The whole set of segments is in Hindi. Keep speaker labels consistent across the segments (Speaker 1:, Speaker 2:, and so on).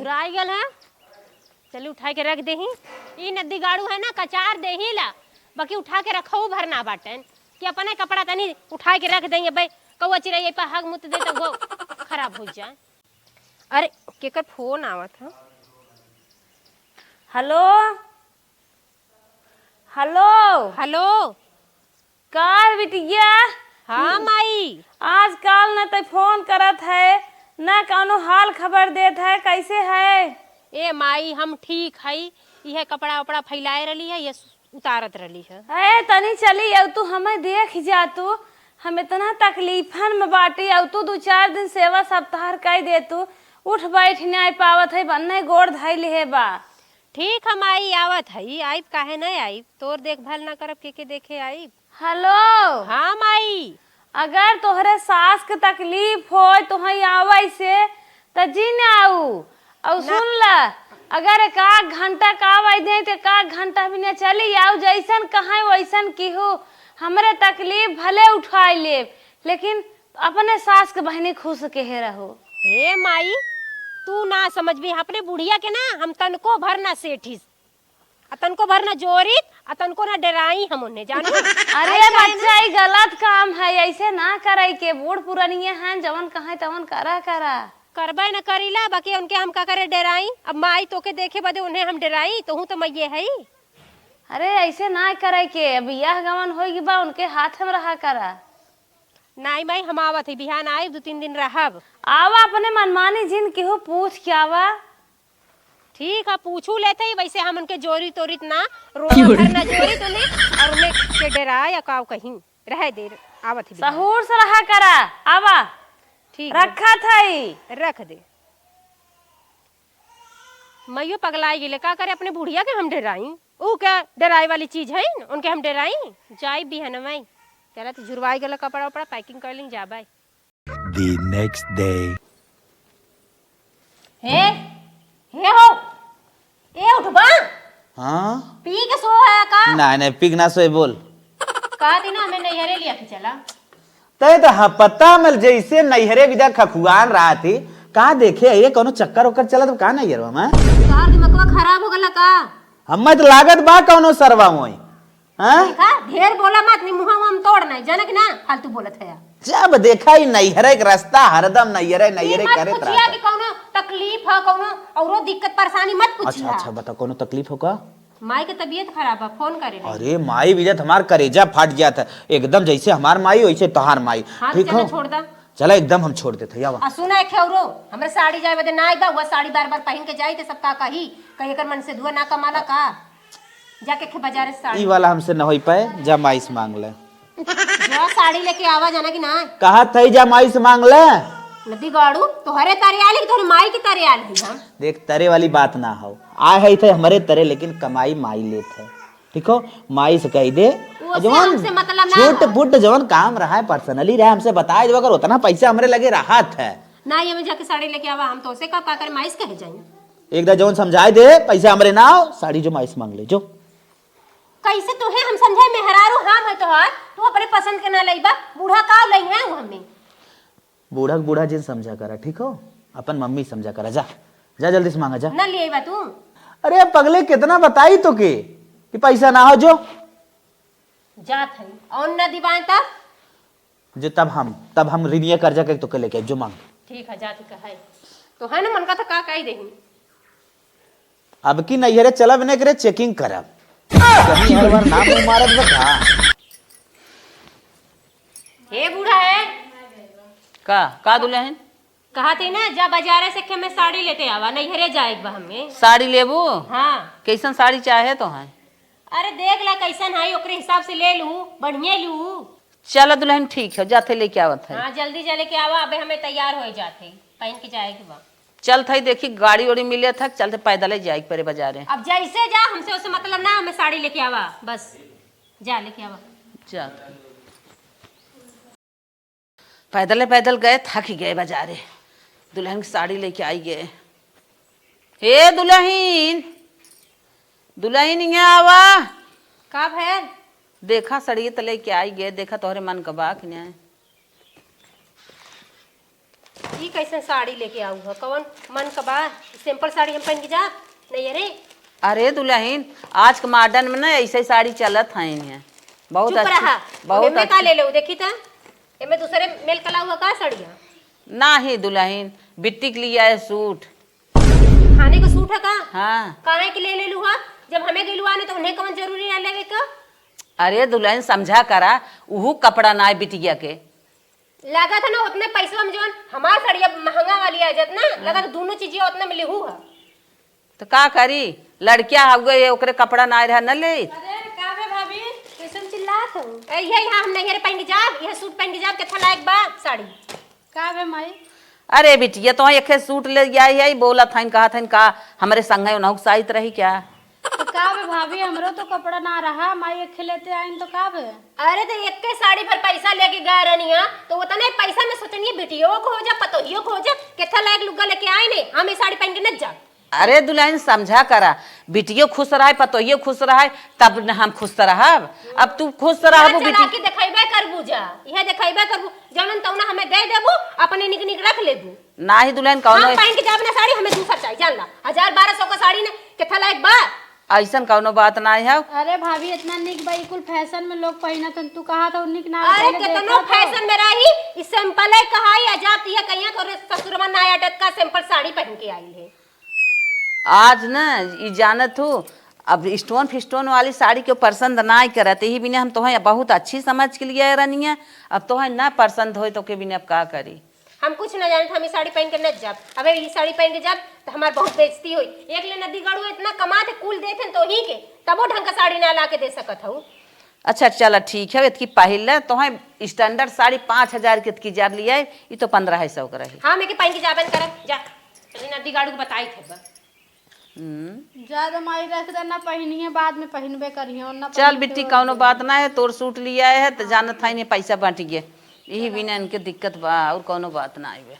Speaker 1: झुराई गल है। चली उठा के रख देही। ई नदी गाड़ू है ना कचार देही ला, बाकी उठा के रखऊ भरना बाटन कि अपने कपड़ा तनी उठा के रख देंगे भाई। कौआ चिड़ैया पे हग मुत दे तो वो खराब हो जाए। अरे केकर फोन आवत है।
Speaker 2: हेलो हेलो
Speaker 1: हेलो
Speaker 2: कार बिटिया।
Speaker 1: हाँ माई,
Speaker 2: आज काल न तो फोन करत है न कौनो हाल खबर देत है, कैसे है?
Speaker 1: ए माई हम ठीक हई। यह कपड़ा उपड़ा फैलाए रही है, ये उतारत रही है।
Speaker 2: ए तनी चली अब तू हमें देख जा। तू हम इतना तकलीफन में बाटी अब तू 2-4 दिन सेवा सप्ताह कर दे। तू उठ बैठ नहीं पावत है, बन्ने गोड़ धैल है बा।
Speaker 1: ठीक हम आई आवत हई। आइब काहे नहीं आइब? तोर देखभाल ना करब के देखे आइब।
Speaker 2: हेलो
Speaker 1: हाँ माई,
Speaker 2: अगर तोहरे सास के तकलीफ हो तो हई आवे से त जी न आऊ। और सुन ला, अगर एक घंटा का आवे दे तो एक घंटा भी न चली आऊ। जैसन कहे वैसन केहू हमरे तकलीफ भले उठाई ले, लेकिन अपने सास के बहनी खुश के रहो।
Speaker 1: हे माई तू ना समझ भी अपने बुढ़िया के ना हम तनको भर ना सेठीस, तनको भर ना जोरित, तनको ना डराई हम उन्हें जानो।
Speaker 2: अरे बच्चा ये गलत काम है, ऐसे ना करे के। बूढ़ पुरानिया हैं जवन कहे तवन करा करा
Speaker 1: करबे न करीला, बाकी उनके हम का करे डराई। अब माई तो के देखे बदे उन्हें हम डराई तो हूँ तो मैं ये है।
Speaker 2: अरे ऐसे ना करे के। अब यह गमन होगी बा उनके हाथ में रहा करा।
Speaker 1: नहीं माई हम आवत है, बिहान आए 2-3 दिन रहब।
Speaker 2: आवा अपने मनमानी जिन केहू पूछ के आवा।
Speaker 1: ठीक है पूछू लेते ही, वैसे हम उनके जोरी तोरित ना रोना ना जोरी तो नहीं और उन्हें के डरा या काव कहीं रह दे आवत है।
Speaker 2: सहूर से रहा करा आवा।
Speaker 1: ठीक
Speaker 2: रखा थई
Speaker 1: रख दे। मैयो पगलाई गेले का करे अपने बुढ़िया के हम डराई। ऊ क्या डराई वाली चीज है उनके हम डराई? जाई भी है ना माई। चला तो जुरवाई गला कपड़ा उपड़ा पैकिंग कर ली जा बाई।
Speaker 3: The next day.
Speaker 1: हे हो ए उठबा।
Speaker 3: हाँ
Speaker 1: पी के सो है का?
Speaker 3: नहीं पिग ना सोए बोल।
Speaker 1: का दिन हमें नैहरे लिया के चला।
Speaker 3: तय तो हाँ पता मिल जैसे नैहरे विदा खखुआन रहा थी। कहाँ देखे ये कोनो चक्कर उक्कर चला तो कहाँ नैहर में
Speaker 1: कार दिमागवा खराब हो गला का?
Speaker 3: हमें तो लागत बा कोनो सरवा मोई। हाँ
Speaker 1: देखा ढेर बोला मत, नहीं मुंह हम तोड़ नहीं जनक ना फालतू बोलत है।
Speaker 3: जब देखा ही नैहरे एक रास्ता हरदम नैहरे नैहरे करे
Speaker 1: पूछिया कि कोनो तकलीफ है, कोनो औरो दिक्कत परेशानी मत पूछिया।
Speaker 3: अच्छा बता कोनो तकलीफ हो का?
Speaker 1: माई के तबीयत खराब है, फोन करे रही।
Speaker 3: अरे माई विजत हमार करेजा फाट गया था एकदम। जैसे हमार माई वैसे तोहार माई। ठीक हो
Speaker 1: छोड़ दा।
Speaker 3: चला एकदम हम छोड़ देते यावा।
Speaker 1: सुना है खेरो हमरे साड़ी जाए बदे ना आइबा। हुआ साड़ी बार-बार पहन के जाई ते सब का कही कहीं कर मन से दुआ ना कमाला का। जाके खे बाजार से साड़ी
Speaker 3: ई वाला हमसे न होई पाए, जा माई से मांग ले।
Speaker 1: जो साड़ी लेके आवा जाना कि ना।
Speaker 3: कहा थई जा माई से मांग ले।
Speaker 1: नदी गाड़ू तोहरे तारे आले कि तोहरे माई की तारे आले हम?
Speaker 3: देख तरे वाली बात ना हो। आए है थे हमारे तरे, लेकिन कमाई माई लेत है। ठीक हो माई से कह दे जवान
Speaker 1: मतलब
Speaker 3: छोट पुट जवान काम रहा है पर्सनली रहा हमसे बताए दो। अगर उतना पैसा हमरे लगे रहा है
Speaker 1: ना ये में जाके साड़ी लेके आवा। हम तो से का करे माई से कहे जाई।
Speaker 3: एक दा जवान समझाए दे पैसा हमरे ना हो, साड़ी जो माई से मांग ले जो।
Speaker 1: कैसे तोहे हम समझाए मेहरारू हम है तोहार, तू अपने पसंद के ना लईबा। बूढ़ा का लई है हमें।
Speaker 3: बूढ़ा बूढ़ा जिन समझा करा। ठीक हो अपन मम्मी समझा करा। जा जा जल्दी से मांगा जा।
Speaker 1: ना ले आइबा तू।
Speaker 3: अरे पगले कितना बताई तो के कि पैसा ना हो जो
Speaker 1: जात है और न दिवाएं तब
Speaker 3: जो तब हम ऋणीय कर्जा के तो के लेके जो मांग।
Speaker 1: ठीक है जाती का है तो है ना मन का था का कही देही।
Speaker 3: अब की नैहरे चलब ने करे चेकिंग करब कहीं हर बार नाम मारत बता।
Speaker 1: हे बूढ़ा है
Speaker 4: का दुल्हन
Speaker 1: कहा थी ना जा बाजारे से के मैं साड़ी लेते आवा नैहरे जाए बा हमें।
Speaker 4: साड़ी लेबू?
Speaker 1: हाँ
Speaker 4: कैसन साड़ी चाहे तो है?
Speaker 1: अरे देख ला कैसन है ओकरे हिसाब से ले लू, बढ़िया लू।
Speaker 4: चलो दुल्हन ठीक है जाते लेके आवत है।
Speaker 1: हाँ जल्दी जा लेके आवा, अबे हमें तैयार हो जाते पहन के जाएगी बा।
Speaker 4: चल थई देखी गाड़ी वाड़ी मिले था चलते पैदल ही जाए परे बाजारे।
Speaker 1: अब जैसे जा हमसे उसे मतलब ना, हमें साड़ी लेके आवा बस। जा लेके आवा।
Speaker 4: जा पैदल गए थक ही गए बाजारे। दुल्हन की साड़ी लेके आई गए। हे दुल्हन दुल्हन यहाँ आवा।
Speaker 1: का भैल
Speaker 4: देखा सड़िए तो लेके आई गए। देखा तोहरे मन का बा कि नहीं?
Speaker 1: ई कैसे साड़ी लेके आऊ है? कौन मन का बा सिंपल साड़ी हम पहन के जा नहीं अरे
Speaker 4: अरे दुल्हन आज के मॉडर्न में ना ऐसे साड़ी चलत है यहाँ बहुत
Speaker 1: चुप रहा
Speaker 4: अच्छी बहुत
Speaker 1: मैं का
Speaker 4: अच्छी
Speaker 1: ले लो देखी था एमे दूसरे मेल कला हुआ का साड़ियाँ
Speaker 4: ना ही दुल्हन बिट्टी के लिए है सूट
Speaker 1: खाने का सूट है का
Speaker 4: हाँ
Speaker 1: काहे के ले लूहा जब हमें गेलुआ ने तो उन्हें कौन जरूरी है लेवे का
Speaker 4: अरे दुल्हन समझा करा उहू कपड़ा ना है बिटिया के
Speaker 1: लगा था ना उतने पैसा में जवन हमार साड़िया महंगा वाली आ जात ना लगा तो दोनों चीजें उतने में लेहू है
Speaker 4: तो का करी लड़किया हुए ओकरे कपड़ा ना रहा न ले
Speaker 1: अरे कावे भाभी कैसन चिल्लात हो यही हम नहीं रे पहन के जाब यह सूट पहन के जाब कितना लायक बा साड़ी कावे माई
Speaker 4: अरे बिटिया तो एक सूट ले आई है बोला था कहा था का हमारे संग है साइत रही क्या
Speaker 5: तो कावे भाभी हमरो तो कपड़ा ना रहा माई एक खिलेते आइन तो कावे
Speaker 1: अरे तो एक के साड़ी भर पैसा लेके गए रनिया तो उतना पैसा में सोचनी बेटियों को हो जा पतोहियों को हो जा कितना लायक लुग्गा लेके आए ने हम ये साड़ी पहन के न जा
Speaker 4: अरे दुल्हन समझा करा बिटियो खुश रहा पतोहियो खुश रहा तब न हम खुश रहा अब तू खुश रहा
Speaker 1: चला के देखाइबे करबू जा यह देखाइबे करबू जवन तौना हमें दे देबू अपने निक निक रख लेबू
Speaker 4: ना ही दुल्हन कौनो
Speaker 1: हम पहन के जाब ना साड़ी हमें दूसरा चाहिए जान ला 1000-1200 का साड़ी ने कितना लायक बा
Speaker 4: ऐसा कौनो बात ना है
Speaker 5: अरे भाभी इतना निक भाई कुल फैशन में लोग पहिना तू कहा था निक ना
Speaker 1: अरे कितनो फैशन में रही इस सिंपल है कहाई अजाब ये कहिया करे ससुरवा नया टटका सिंपल साड़ी पहन के आई है
Speaker 4: आज न ये जानत हूँ अब स्टोन फिस्टोन वाली साड़ी के पसंद ना करते ही बिना हम तुम्हें बहुत अच्छी समझ के लिए रनिया अब तुम्हें ना पसंद हो तो के बिना अब का करी
Speaker 1: हम कुछ न जाने हम ये साड़ी पहन के न जाब अबे ये साड़ी पहन के जाब तो हमार बहुत बेइज्जती होई एक ले नदी गड़ू इतना कमाते कुल देथे तो ही के तबो ढंग का साड़ी ना ला के दे सकत हूँ
Speaker 4: अच्छा चलो ठीक है इतकी पहले तुम्हें स्टैंडर्ड साड़ी 5000 की इतकी जार लिया ये तो 1500 का रही
Speaker 1: हाँ मैं के पहन के जाबन करब जा नदी गाड़ू को बताई थे बा
Speaker 5: ज्यादा माई रख देना पहिनिए बाद में पहनबे करियो ना
Speaker 4: चल बिट्टी कौनो बात ना है तोर सूट लिया है तो जानत था इन्हें पैसा बांट गए यही बिना इनके दिक्कत बा और कौनो बात ना है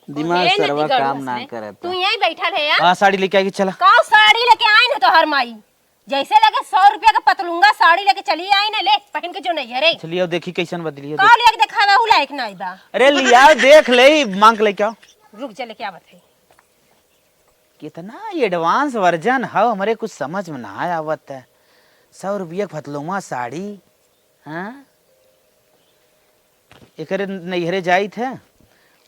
Speaker 3: दिमाग
Speaker 1: ए,
Speaker 3: सरवा
Speaker 1: नदी गाड़ू
Speaker 3: काम ना
Speaker 1: हंसने।
Speaker 3: करत
Speaker 1: तू यहीं बैठल है यार
Speaker 3: हाँ साड़ी लेके आएगी चला
Speaker 1: का साड़ी लेके आई ना तो हर माई जैसे लगे 100 रुपया का पतलूंगा साड़ी लेके चली आई ना ले पहन के जो नहीं है रे
Speaker 3: चलिए अब देखी कैसन बदली है
Speaker 1: का लेके दिखावे हु लायक ना बा
Speaker 3: अरे लिया देख ले मांग लेके आओ
Speaker 1: रुक जा लेके आवत है
Speaker 3: कितना एडवांस वर्जन है हमारे कुछ समझ में ना आवत है 100 रुपया फतलुमा साड़ी हाँ एक नैहरे जाई थे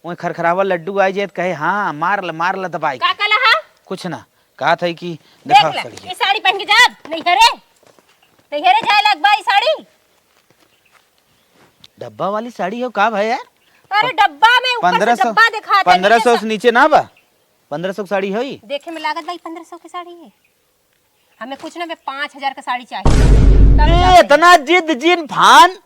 Speaker 3: वही खरखरावा लड्डू आई जाए कहे हाँ मार ल दबाई
Speaker 1: का कला हा
Speaker 3: कुछ ना कहा था कि
Speaker 1: देख
Speaker 3: दिखाओ
Speaker 1: ले
Speaker 3: साड़ी
Speaker 1: ये साड़ी पहन के जा नहीं हरे जाए लग बाई साड़ी
Speaker 3: डब्बा वाली साड़ी हो का भाई यार
Speaker 1: अरे डब्बा में ऊपर से डब्बा दिखा दे
Speaker 3: 1500 से नीचे ना बा 1500 की साड़ी होई
Speaker 1: देखे में लागत भाई 1500 की साड़ी है हमें कुछ ना 5000 का साड़ी चाहिए
Speaker 3: इतना जिद जिन फान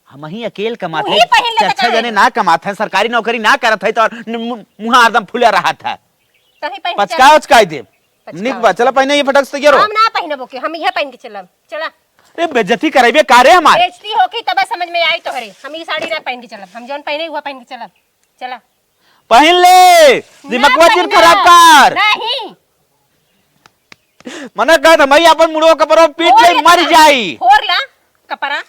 Speaker 3: हम ही अकेले कमाते
Speaker 1: वही पहन लेता
Speaker 3: अच्छा
Speaker 1: काहे?
Speaker 3: जने ना कमाते हैं सरकारी नौकरी ना करत है तो मुंह एकदम फुला रहा था
Speaker 1: तभी पहन के
Speaker 3: पचका उचकाई दे निक बा चला पहने ये फटक से
Speaker 1: चल।
Speaker 3: रो
Speaker 1: हम ना पहनबो के हम यह पहन के चलब चला
Speaker 3: अरे बेइज्जती कराइबे कारे हमारे
Speaker 1: बेइज्जती होके तब समझ में आई तो हरे हम ये साड़ी ना पहन के चलब हम जौन पहने हुआ पहन के चलब चला
Speaker 3: पहन ले दिमागवा जिन खराब कर
Speaker 1: नहीं
Speaker 3: मना कहत हम अपन मुड़ो कपड़ो पीट ले मर जाई
Speaker 1: फोर ला कपड़ा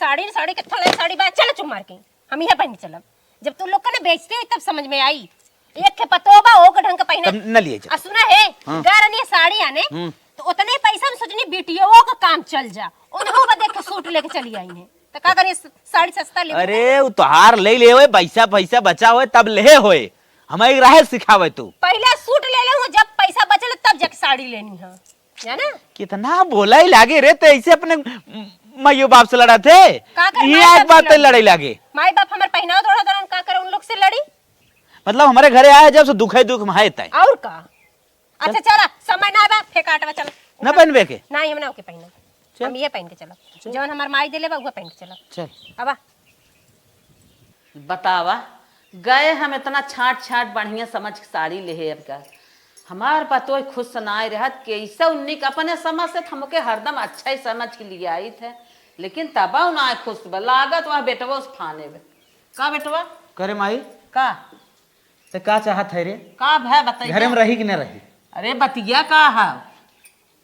Speaker 1: साड़ी साड़ी कितना ले साड़ी बा चल चुम मार के हम यह पहन के चलब जब तू लोग का ना बेचते हुई तब समझ में आई एक के पतोबा ओ के ढंग का पहने
Speaker 3: तब न लिए जा
Speaker 1: आ सुना है
Speaker 3: हाँ।
Speaker 1: गारनी साड़ी आने तो उतने पैसा में सोचनी बेटियों का काम चल जा उन्हों को देख के सूट लेके चली आई है तो का करी साड़ी सस्ता ले
Speaker 3: अरे उ तोहार ले ले होए पैसा पैसा बचा होए तब ले होए हमें राह सिखावे तू
Speaker 1: पहले सूट ले ले जब पैसा बचल तब जाके साड़ी लेनी है है ना
Speaker 3: कितना बोला ही लागे रे ते ऐसे अपने माइयो बाप से लड़ा थे
Speaker 1: का कर
Speaker 3: ये
Speaker 1: माई
Speaker 3: एक
Speaker 1: बाप
Speaker 3: बात
Speaker 1: से
Speaker 3: पे लड़ाई लागे
Speaker 1: माई बाप हमारे पहनाव दौड़ा दौरान का करे उन लोग से लड़ी
Speaker 3: मतलब हमारे घरे आया जब से दुख है दुख में है
Speaker 1: और का अच्छा चला समय ना बा फेकाटवा चल
Speaker 3: न पहनबे के
Speaker 1: नहीं हम ना ओके पहनब हम ये पहन के चलब जौन हमार माई देले बा उहे पहन के चलब
Speaker 3: चल
Speaker 1: अब
Speaker 4: बतावा गए हम इतना छाट छाट बढ़िया समझ के साड़ी ले अब का हमार पतो खुश सुनाए रहत कैसे उन्निक अपने समझ से हमके हरदम अच्छा ही समझ के लिए आई थे लेकिन तबा ना खुश बा लागत वह बेटवा उस फाने में का बेटवा
Speaker 3: करे माई
Speaker 4: का
Speaker 3: ते का चाहत है रे
Speaker 4: का भय बताइए
Speaker 3: घरे में रही कि न रही
Speaker 4: अरे बतिया का है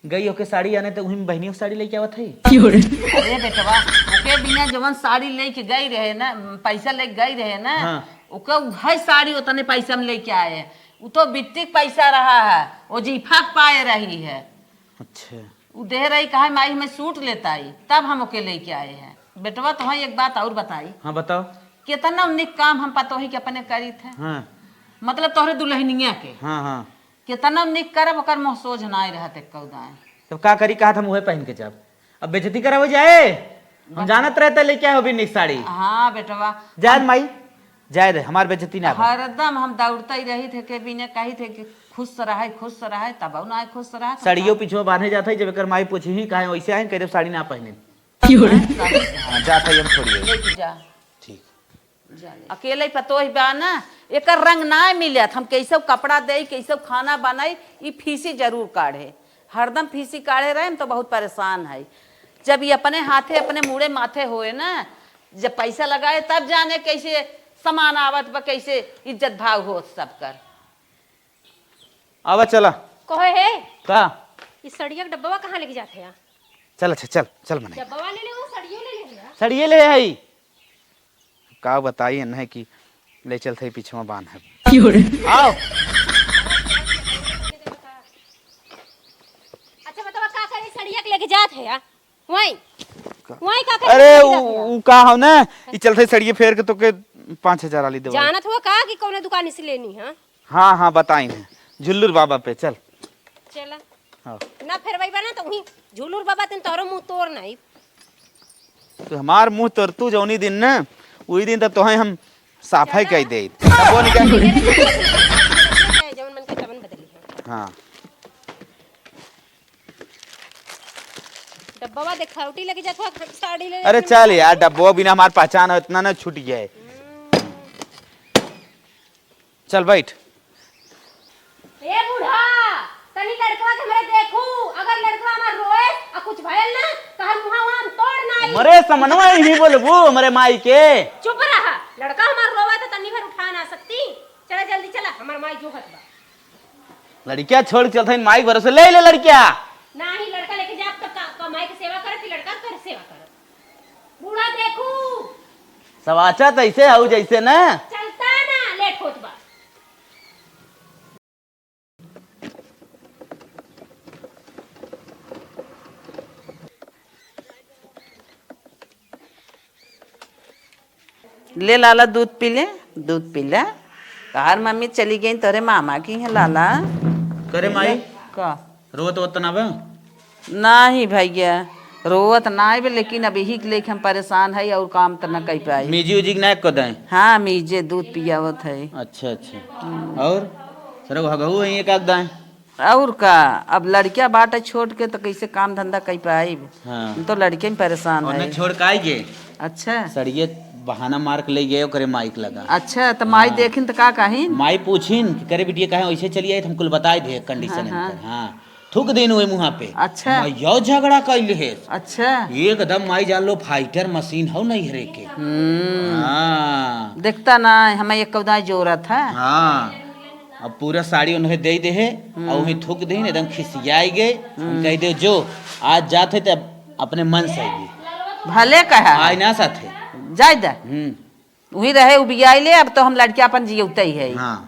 Speaker 3: गई ओके साड़ी आने तो वही बहनियों की साड़ी लेके आवत है
Speaker 4: अरे बेटवा ओके बिना जवन साड़ी लेके गई रहे ना पैसा लेके गई रहे ना
Speaker 3: हाँ।
Speaker 4: ओका है साड़ी उतने पैसा में लेके आए हैं। वो तो बिट्टी पैसा रहा है, वो जीफा पाए रही है।
Speaker 3: अच्छा
Speaker 4: वो दे रही कहा माई मैं सूट लेता आई, तब हम ओके लेके आए हैं। बेटवा तो एक बात और बताई,
Speaker 3: हाँ बताओ।
Speaker 4: कितना उन्नीस काम हम पतोही के अपने करी थे,
Speaker 3: हाँ
Speaker 4: मतलब तोहरे दुल्हनिया के
Speaker 3: हाँ हाँ
Speaker 4: कितना उन्नीस करब ओकर महसूस ना रहते कौदाएं।
Speaker 3: तब का करी, कहा था मुँह पहन के जब अब बेइज्जती करा हो जाए। हम जानत रहते लेके आए हो भी निक साड़ी।
Speaker 4: हाँ बेटवा
Speaker 3: जायद माई जायद, हमार बेइज्जती ना हो।
Speaker 4: हरदम हम दौड़ते ही रही थे के बिना कही थे कि खुश रहे तब ना खुश रहा
Speaker 3: साड़ियों पीछे बांधे जाता है, जब एकर माई पूछी ही काहे वैसे आए, कह साड़ी ना पहने। हाँ, जाता है हम छोड़िए।
Speaker 4: जा
Speaker 3: ठीक
Speaker 4: अकेले पतो ही बा ना, एकर रंग ना मिलत। हम कैसे कपड़ा दे कैसे खाना बनाई, ई फीसी जरूर काढ़े, हरदम फीसी काढ़े रहे तो बहुत परेशान है। जब ये अपने हाथे अपने मुड़े माथे होए ना, जब पैसा लगाए तब जाने कैसे सामान आवत बा, कैसे इज्जत भाव हो सब कर।
Speaker 3: आवा चला
Speaker 1: कहे है
Speaker 3: का
Speaker 1: इस सड़िया का डब्बा कहाँ लेके जाते हैं?
Speaker 3: चल अच्छा चल चल मने
Speaker 1: डब्बा ले ले, वो सड़ियों ले ले।
Speaker 3: सड़िए ले आई का बताइए न कि ले चलते पीछे में बांध है। आओ
Speaker 1: अच्छा बतावा का करे सड़िया के लेके जात है यार? वहीं का करे?
Speaker 3: अरे उ का हो ना, ई चलते सड़िए फेर के तो के 5000 वाली दवाई।
Speaker 1: जानत हुआ का कि कौन दुकान से लेनी है?
Speaker 3: हाँ हाँ बताई ने झुल्लुर बाबा पे चल।
Speaker 1: चला
Speaker 3: हाँ
Speaker 1: ना फिर वही बना तो वहीं झूलूर बाबा तीन तोरो मुंह तोड़ नहीं।
Speaker 3: तो हमार मुंह तोर तू जौनी दिन ना वही दिन तब तो हम साफाई कह दे। वो निकाल
Speaker 1: जवन मन के तवन बदली है।
Speaker 3: हाँ
Speaker 1: डब्बा दिखावटी लगे जात हुआ साड़ी ले।
Speaker 3: अरे चल यार, डब्बो बिना हमार पहचान हो इतना ना छूट जाए। चल बैठ।
Speaker 1: ए बूढ़ा तनी लड़कवा के हमरे देखू, अगर लड़कवा हमार रोए आ कुछ भयल ना तो हम मुंह हम तोड़ ना आई।
Speaker 3: मरे समनवा ही बोलबू हमरे माई के।
Speaker 1: चुप रहा, लड़का हमार रोवा तो तनी भर उठा ना सकती। चला जल्दी चला, हमार माई जोहत बा।
Speaker 3: लड़किया छोड़ के चलते माई भरोसे ले ले लड़किया।
Speaker 1: ना ही लड़का लेके जा तो माई की सेवा करे, फिर लड़का कर सेवा करे। बूढ़ा देखू
Speaker 3: सवाचा तैसे आऊ जैसे ना
Speaker 1: चलता ना लेट होत बा।
Speaker 4: ले लाला दूध पी ले, दूध पी ले। कार मम्मी चली गई तोरे मामा की है लाला।
Speaker 3: करे माई
Speaker 4: का
Speaker 3: रोत वत ना बे।
Speaker 4: नहीं भैया रोवत ना आए, लेकिन अभी ही लेके हम परेशान है और काम तो न कर पाई।
Speaker 3: मीजी उजी ना को दे।
Speaker 4: हाँ मीजे दूध पियावत है।
Speaker 3: अच्छा अच्छा और सर हगहू है एक आग दाए।
Speaker 4: और का अब लड़किया बाट छोड़ के तो कैसे काम धंधा कर पाई।
Speaker 3: हाँ
Speaker 4: तो लड़के में परेशान
Speaker 3: और
Speaker 4: है।
Speaker 3: ने छोड़ काई गे
Speaker 4: अच्छा
Speaker 3: सड़िए बहाना मार के ले गए करे माइक लगा।
Speaker 4: अच्छा तो माई देखिन तो का कहीं
Speaker 3: माई पूछिन कि करे बिटिया कहे वैसे चली आई तो हमको बताए दे कंडीशन
Speaker 4: हाँ,
Speaker 3: है। हाँ थूक देन हुए मुँह पे।
Speaker 4: अच्छा।
Speaker 3: यो झगड़ा कैले है
Speaker 4: अच्छा
Speaker 3: एकदम माई जान लो फाइटर मशीन हो नहीं हरे के। हाँ
Speaker 4: देखता ना हमें एक कौदा जोरत है।
Speaker 3: हाँ अब पूरा साड़ी उन्हें दे दे है और वही थूक दे एकदम खिसियाई गए। कह दे जो आज जाते तब अपने मन से आएगी
Speaker 4: भले कहा
Speaker 3: आई ना साथे।
Speaker 4: जाय दा वही रहे उबियाई ले। अब तो हम लड़किया अपन जियते ही है।
Speaker 3: हाँ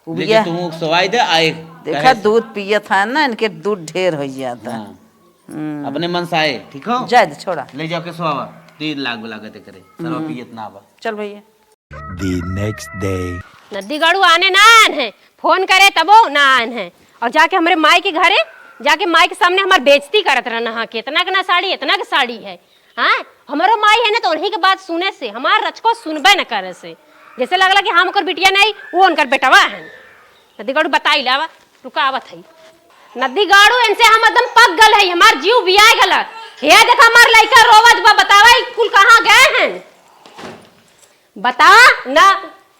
Speaker 4: उबिया
Speaker 3: लेकिन तुम सवाई दे आए
Speaker 4: देखा दूध पियत है ना, इनके दूध ढेर हो जाता।
Speaker 3: हाँ अपने मन से आए ठीक हो।
Speaker 4: जाय दे छोड़ा
Speaker 3: ले जाओ के सुहावा 3 लाख लागत करे सर्व पियत ना बा।
Speaker 4: चल भैया।
Speaker 6: The next day.
Speaker 1: नदी गाड़ू आने ना आन है, फोन करे तबो ना आन है। और जाके हमारे माई के घरे जाके माई के सामने हमार बेइज्जती करत रहना। हाँ कितना का ना साड़ी इतना का साड़ी है। हाँ हमारो माई है ना तो उन्हीं के बात सुने से हमार रचको सुनबे न करे से जैसे लगला कि हम ओकर बिटिया नहीं वो उनकर बेटवा है। नदी गाड़ू बताई लावा रुकावत है। नदी गाड़ू इनसे हम एकदम पक गल है, हमार जीव बिया गल। हे देखा हमार लइका रोवत बा, बतावा कुल कहाँ गए हैं बता ना।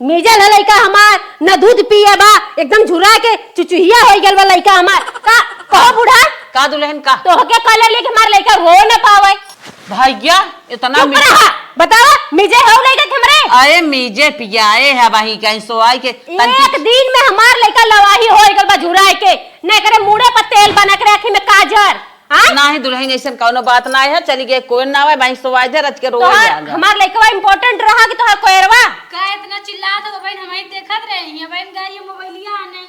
Speaker 1: मिजल है लइका हमार न दूध पिए बा, एकदम झुरा के चुचुहिया हो गल बा लइका हमार। का कहो बूढ़ा
Speaker 4: का दुल्हन का
Speaker 1: तो के कले लेके हमार लइका रो न पावे।
Speaker 4: भैया इतना
Speaker 1: चुप रहा, बतावा मिजे हो लइका के हमरे।
Speaker 4: अरे मीजे पियाए है वही कहीं सोआई के
Speaker 1: एक दिन में हमार लइका लवाही हो गल बा झुराए के। ने करे मुड़े पर तेल बना के आँखी में काजर हाँ?
Speaker 4: ना ही दुल्हन ऐसा कौनो बात ना है, चली गई कोई ना आवे भाई सोवाई दे रच के रो जाएगा।
Speaker 1: हमार लइकवा इम्पोर्टेंट रहा कि तोहार कोयरवा
Speaker 5: का इतना चिल्लात हो बहन, हमें देखत रही है बहन, गई मोबाइलिया आने।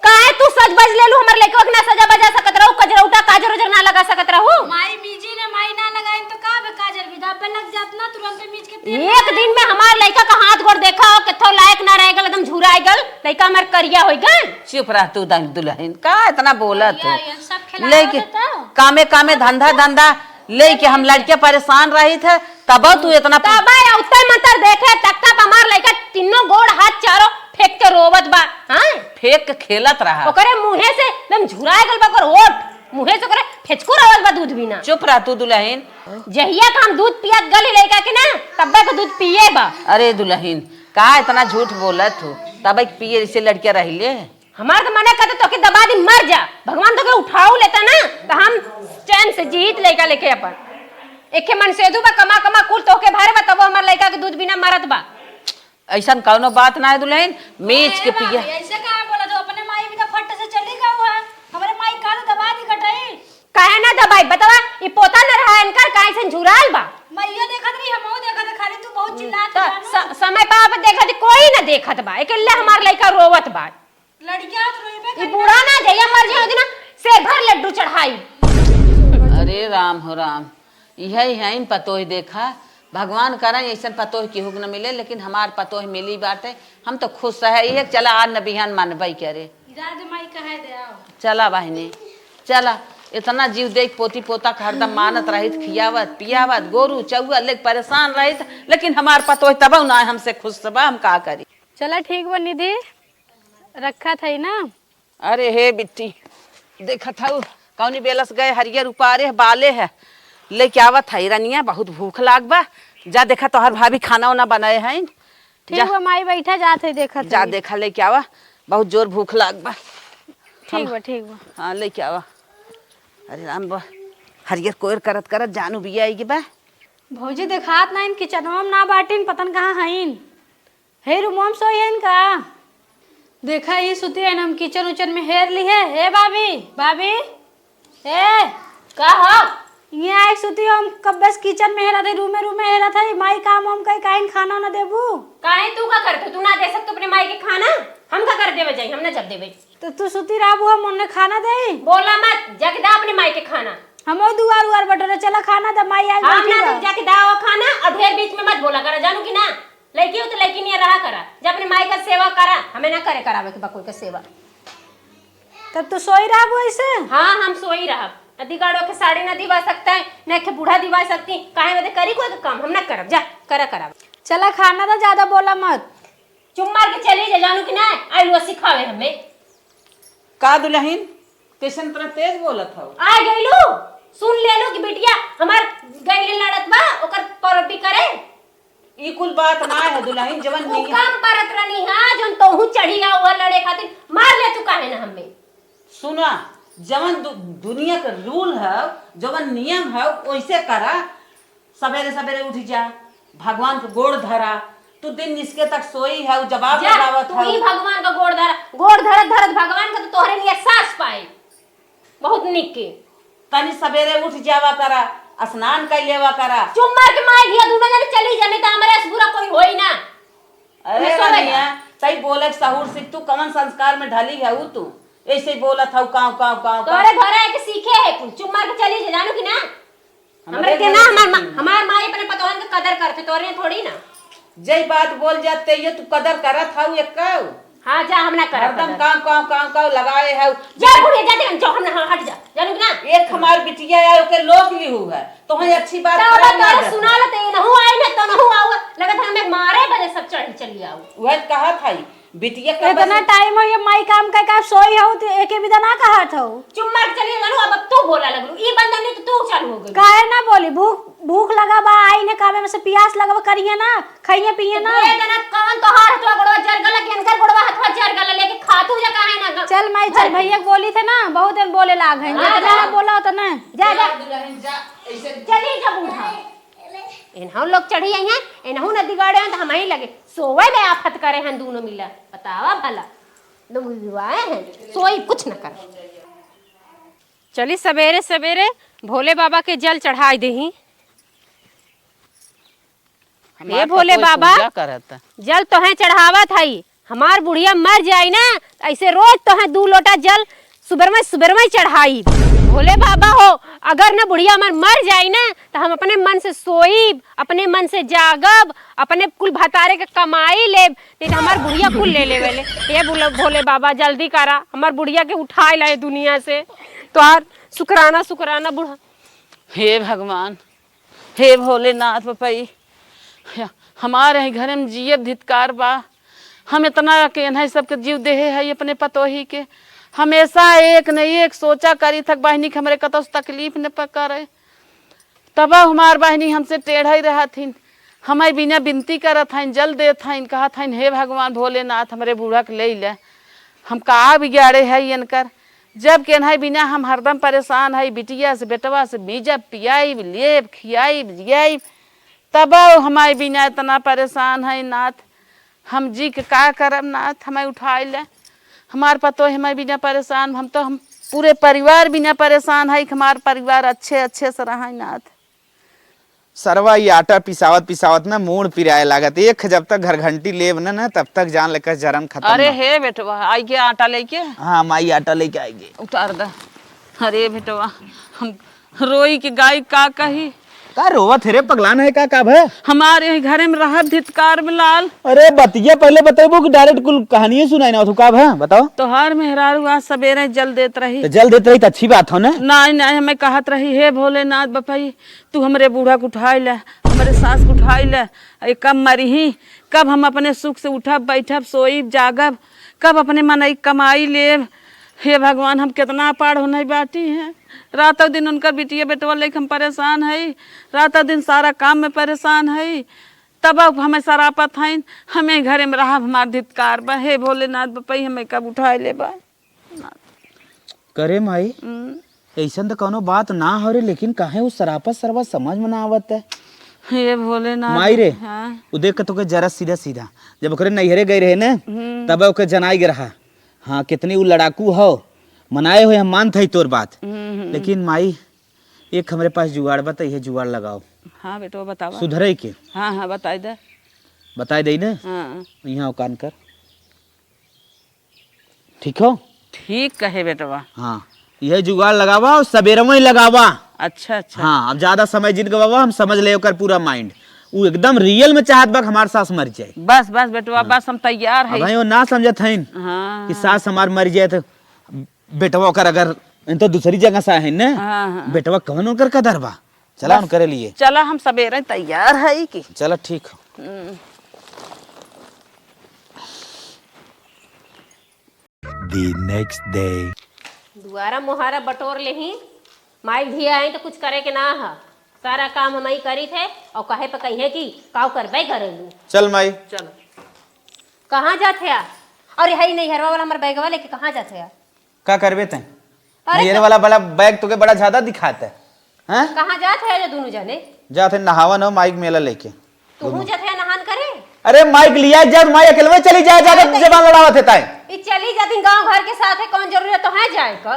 Speaker 1: काहे तू सज बज ले लू हमर लइकवा के ना सजा बजा सकत रहू, कजरौटा काजर उजर ना लगा सकत रहू।
Speaker 5: माई बीजी ने माई ना लगाई तो का बे काजर विदा पे लग जात ना, तुरंत मीच के
Speaker 1: एक दिन में हमार लइका का हाथ गोड़ देखा हो केथो लायक ना रह गल, एकदम झुराई गल, लइका हमर करिया होई गल।
Speaker 4: चुप रह तू दुल्हन, का इतना बोलत हो?
Speaker 5: ये सब खिला
Speaker 4: लेके
Speaker 5: देता।
Speaker 4: कामे कामे धंधा धंधा लेके हम लड़के परेशान रही थे, तब तू इतना
Speaker 1: तबा या उत्तर मंतर देखे तख्ता पर हमार लइका तीनों गोड़ हाथ चारों फेंक के रोवत बा। हां
Speaker 4: फेंक के खेलत रहा।
Speaker 1: ओकरे मुंहे से एकदम झुराए गल बा, ओकर होठ मुंहे से ओकरे फेचको आवत बा दूध बिना।
Speaker 4: चुप रह तू दुल्हन।
Speaker 1: जहिया का हम दूध पियत गली लइका के ना तब्बे के दूध पिए बा।
Speaker 4: अरे दुल्हन का इतना झूठ बोलत हो? तब पिए से लड़के रहिले।
Speaker 1: हमार तो मना करते तो के दबा दी मर जा, भगवान तो के उठाऊ लेता ना तो हम चैन से जीत लइका लेके अपन एके मन से दू बा कमा कमा कुल तो के भारे बा, तब हमार लइका के दूध बिना मरत बा।
Speaker 4: ऐसा कौनो बात ना है दुल्हन, मेज के पिया।
Speaker 5: ऐसे कहां बोला तो अपने माई भी तो फट से चली गई है, हमारे माई का तो दबा दी कटई।
Speaker 1: काहे ना दबाई बतावा, ई पोता न रहा इनकर काहे से झुराल बा।
Speaker 5: मैया देखत रही, हमहू देखत, खाली तू बहुत चिल्लात
Speaker 1: तो
Speaker 5: जानू।
Speaker 1: समय पाप देखत कोई ना देखत बा, अकेले हमार लइका रोवत बा।
Speaker 5: लड़कियां तो रोइबे
Speaker 1: ई बूढ़ा ना जइया मर जाओ दिन से भर लड्डू चढ़ाई।
Speaker 4: अरे राम हो राम, यही है इन पतोह देखा, भगवान करें ऐसा पतोह केहू न मिले, लेकिन हमार पतोह मिली बाटे, हम तो खुश है। ये चला आज न बिहान मानबई करे।
Speaker 5: दादी माई कहे दे आओ।
Speaker 4: चला बहनी चला, इतना जीव देख पोती पोता का हरदम मानत रही, खियावत पियावत गोरू चौआ लेके परेशान रही, लेकिन हमार पतोह तब ना हमसे खुश बा, हम का करी।
Speaker 5: चला ठीक बा निधि, रखा था ना।
Speaker 4: अरे हे बिट्टी देखा था कौनी बेलस गए हरियर उपारे बाले है लेके आवत है रनिया, बहुत भूख लाग बा। जा देखा तोहर भाभी खाना वाना बनाए हैं।
Speaker 5: ठीक बा माई, बैठा जात है देखा
Speaker 4: जा देखा लेके आवा, बहुत जोर भूख लाग बा।
Speaker 5: ठीक बा ठीक बा।
Speaker 4: हाँ लेके आवा। अरे राम बा हरियर कोयर करत करत जानू भी आएगी बा।
Speaker 5: भौजी देखात ना इन किचनवा में ना बाटिन, पतन कहाँ हईन। हे रूमवा में सोई हईन का? देखा ही सुती है, हम किचन उचन में हेर ली है। हे भाभी भाभी ए
Speaker 1: का हो
Speaker 5: ये आई सुती हम कब बस किचन में हेरा थे, रूम में हेरा था। माई काम हम कहीं काइन खाना ना देबू।
Speaker 1: काहे तू का करत, तू ना दे सकत अपने माई के खाना, हम का कर देवे जाई, हम ना जब देवे।
Speaker 5: तो तू सुती राबू, हम उन्हें खाना दे।
Speaker 1: बोला मत, जाके दा अपने माई के खाना।
Speaker 5: हम दुआर उआर बटोरे, चला खाना दे। माई आई
Speaker 1: हम
Speaker 5: बैठी
Speaker 1: ना
Speaker 5: बा।
Speaker 1: दे, जाके दाओ खाना और ढेर बीच में मत बोला करा, जानू कि ना। लड़की हो तो लड़की नहीं रहा करा, जब अपने माई का सेवा करा, हमें ना करे करावे के बकोई का सेवा।
Speaker 5: तब तू सोई राबू ऐसे।
Speaker 1: हाँ हम सोई रहा, नदी गाड़ो के साड़ी ना दिवा सकता है, न के बूढ़ा दिवा सकती, काहे बदे करी कोई काम, हम ना करब, जा करा करा।
Speaker 5: चला खाना तो ज्यादा बोला मत।
Speaker 1: चुप मार के चली जा, जानू कि ना आई वो सिखावे हमें।
Speaker 4: का दुल्हन कैसन तरह तेज बोलत हो?
Speaker 1: आ गइलू, सुन ले लो कि बिटिया हमार गइले लड़त बा, ओकर परबी करे।
Speaker 4: ई कुल बात ना है दुल्हन, जवन
Speaker 1: तू
Speaker 4: नहीं
Speaker 1: काम करत रनी हां, जोन तोहू चढ़ी आ हुआ लड़े खातिर, मार ले तू काहे ना हमें।
Speaker 4: सुना, जवन दुनिया का रूल है, जवन नियम है वैसे करा। सवेरे सवेरे उठ जा, भगवान के गोड़ धरा, तू दिन निस्के तक सोई है, जवाब
Speaker 1: जा
Speaker 4: लगावत
Speaker 1: तू ही
Speaker 4: है।
Speaker 1: भगवान का गोड़ धरा, गोड़ धरत धरत भगवान का तो तोहरे लिए सास पाए बहुत निक के।
Speaker 4: तनी सवेरे उठ जावा करा, स्नान कर लेवा करा।
Speaker 1: चुप मार के मार दिया, दूना जने चली जा, नहीं तो हमारे से बुरा कोई होई ना।
Speaker 4: अरे
Speaker 1: मैं सोवे
Speaker 4: रनिया तई बोले सहूर सीख, तू कवन संस्कार में ढली है तू ऐसे ही बोलत हऊ काव काव काव।
Speaker 1: तोरे घरे के सीखे है कुल, चुप मार के चली जा, जानू कि ना। हमरे के ना हमार माई अपने पतोहन के कदर करते, तोरे थोड़ी ना।
Speaker 4: जय बात बोल जाते ये तू कदर करत हऊ एक काव।
Speaker 1: हां जा, हम ना करब
Speaker 4: हरदम काव काव काव काव लगाए है।
Speaker 1: जा बुढ़िया जा दे, जो हम ना हट जा, जानू कि ना।
Speaker 4: एक हमार बिटिया है ओके लोक लिहू है, तो ही अच्छी बात
Speaker 1: तो
Speaker 4: करब ना
Speaker 1: तोरे
Speaker 4: जात।
Speaker 1: सुना ले ते नहु आई ना, तो नहु आऊ लगत हमें मारे बजे सब चढ़ी चली आऊ।
Speaker 4: वह कहा था बिटिया का
Speaker 5: इतना टाइम हो ये माई काम कर का सोई हो तो एके विदा ना कहा था।
Speaker 1: चुप मार के चली जानू, अब तू बोला लगलू, ई बंदा नहीं तो तू चालू हो गई।
Speaker 5: काहे ना बोली, भूख भूख लगा बा, आई ने कामे में से प्यास लगा बा, करिए ना, खाइए पिए ना।
Speaker 1: ए जना कवन तो हाथ हथवा गोड़वा जर गला के अनकर गोड़वा हथवा जर गला लेके खातू जा काहे ना।
Speaker 5: चल माई चल, भैया बोली थे ना, बहुत देर बोले लाग हैं, जितना बोला होता ना।
Speaker 1: जा जा
Speaker 4: दुल्हन जा ऐसे
Speaker 1: चली जा बूढ़ा। इनहु लोग चढ़ी आई हैं, इनहु नदी गाड़े हैं तो हम ही लगे सोवे में आफत करे हैं दोनों मिला, बतावा भला लोग विवाह हैं सोई कुछ न कर। चली सवेरे सवेरे भोले बाबा के जल चढ़ाई देही। हे भोले बाबा,
Speaker 4: करत
Speaker 1: जल तो है चढ़ावत हई, हमार बुढ़िया मर जाई ना ऐसे रोज तो है 2 लोटा जल सुबह में चढ़ाई। भोले बाबा हो, अगर ना बुढ़िया मर जाई ना तो हम अपने मन से सोईब, अपने मन से जागब, अपने कुल भतारे के कमाई लेब, नहीं तो हमार बुढ़िया कुल ले लेवेले। ये भोले बाबा जल्दी करा, हमार बुढ़िया के उठाए लाए दुनिया से, तो यार शुक्राना शुक्राना बुढ़ा।
Speaker 4: हे भगवान, हे भोलेनाथ पपई, हमारे घर में जियब धितकार बा। हम इतना के नहीं सबके जीव देहे है अपने पतोही के, हमेशा एक नहीं एक सोचा करी थक बहनी हमरे कतो तकलीफ न पकड़े, तब हमार बहनी हमसे टेढ़ा ही रहा थीन। हमें बिना विनती करत हईन, जल देत हईन, कहा था हे भगवान भोलेनाथ हमरे बूढ़ा के ले ले, हम कहा बिगाड़े है इनकर। जब के नहीं बिना हम हरदम परेशान है, बिटिया से बेटवा से बीजब पियाई लेब खियाई जियाई, तब हमारे बिना इतना परेशान है नाथ। हम जी के का करब नाथ, हमें उठाए ले। हमार पतो हमें बिना परेशान, हम पूरे परिवार बिना परेशान है, हमार परिवार अच्छे से रहा नाथ।
Speaker 3: सरवा ये आटा पिसावत ना मूड पिराए लागत। एक जब तक घर घंटी लेब ना तब तक जान लेकर जरन खत्म।
Speaker 4: अरे हे बेटवा आइए आटा लेके।
Speaker 3: हाँ माई आटा लेके आएंगे।
Speaker 4: उतार दे। अरे बेटवा हम रोई की गाय का कही,
Speaker 3: का रोवत रे पगलान है का भे?
Speaker 4: हमारे घर में रहा धितकार में लाल।
Speaker 3: अरे बतिया पहले बताइबो कि डायरेक्ट कुल कहानी सुनाई ना, का भे बताओ।
Speaker 4: तो हर मेहरारू आज सवेरे जल देत रही,
Speaker 3: तो जल देते रही तो अच्छी बात हो ना।
Speaker 4: नहीं हमें कहत रही हे भोलेनाथ बपाई तू हमरे बूढ़ा को उठाई ले, हमारे सास को उठाई ले, कब मरी ही, कब हम अपने सुख से उठब बैठब सोईब जागब, कब अपने मन कमाई लेब। हे भगवान हम कितना पार होने बाटी हैं, रातों दिन उनका बिटिया बेटवा लेके हम परेशान है, रातों दिन सारा काम में परेशान है, तब हमें सरापत है, हमें घरे में रहा हमार धितकार बा। हे भोलेनाथ बपाई हमें कब उठाए ले बा।
Speaker 3: करे माई ऐसा तो कोनो बात ना हो रे, लेकिन काहे वो सरापत सरवा समझ में ना आवत है।
Speaker 4: हे भोलेनाथ
Speaker 3: माई रे
Speaker 4: हाँ।
Speaker 3: वो देख तो के जरा सीधा जब ओकरे नैहरे गए रहे ना तब ओके जनाई रहा। हाँ कितनी वो लड़ाकू हो, मनाए हुए हम मानत है तोर बात, लेकिन माई एक हमारे पास जुगाड़ बता, ये जुगाड़ लगाओ।
Speaker 4: हाँ बेटो बतावा।
Speaker 3: सुधरे के?
Speaker 4: हाँ बताई दे।
Speaker 3: बताई दे ना।
Speaker 4: हाँ
Speaker 3: यहाँ कान कर, ठीक हो?
Speaker 4: ठीक कहे बेटवा।
Speaker 3: हाँ यह जुगाड़ लगावा और सवेरे में ही लगावा।
Speaker 4: अच्छा।
Speaker 3: हाँ अब ज्यादा समय जिन गवावा, हम समझ ले ओकर पूरा माइंड, वो एकदम रियल में चाहत बा हमार सास मर जाए।
Speaker 4: बस बेटवा बस हम तैयार है।
Speaker 3: भाई वो ना समझत है
Speaker 4: हाँ
Speaker 3: कि सास हमार मर जाए तो बेटवा ओकर अगर तो दूसरी जगह से है ना,
Speaker 4: हाँ।
Speaker 3: बेटवा कौन ओकर कदर बा, चला उनकरे लिए।
Speaker 4: चला हम सवेरे तैयार है कि
Speaker 3: चला ठीक हो।
Speaker 6: The next day.
Speaker 1: दुआरा मुहारा बटोर ले ही, माई भी आई तो कुछ करे के ना है, सारा काम हम ही करी थे और कहे पे कही कि काव करबे घरेलू।
Speaker 3: चल माई
Speaker 4: चल।
Speaker 1: कहाँ जाते आ? और है नहीं हरवा वाला हमारे बैगवा लेके कहाँ जाते आ?
Speaker 3: का करबे तै?
Speaker 1: अरे
Speaker 3: ये वाला बड़ा बैग तुके बड़ा ज्यादा दिखाता है। हैं?
Speaker 1: कहाँ जाते हैं जो दोनों जने?
Speaker 3: जाते नहावन हो माइक मेला लेके।
Speaker 1: तू हूँ जाते नहान करे?
Speaker 3: अरे माइक लिया जब माई अकेले में चली जाए, ज्यादा जबान लड़ावत है ताई।
Speaker 1: ये चली जाती गांव घर के साथ है, कौन जरूरत तो है जाए का?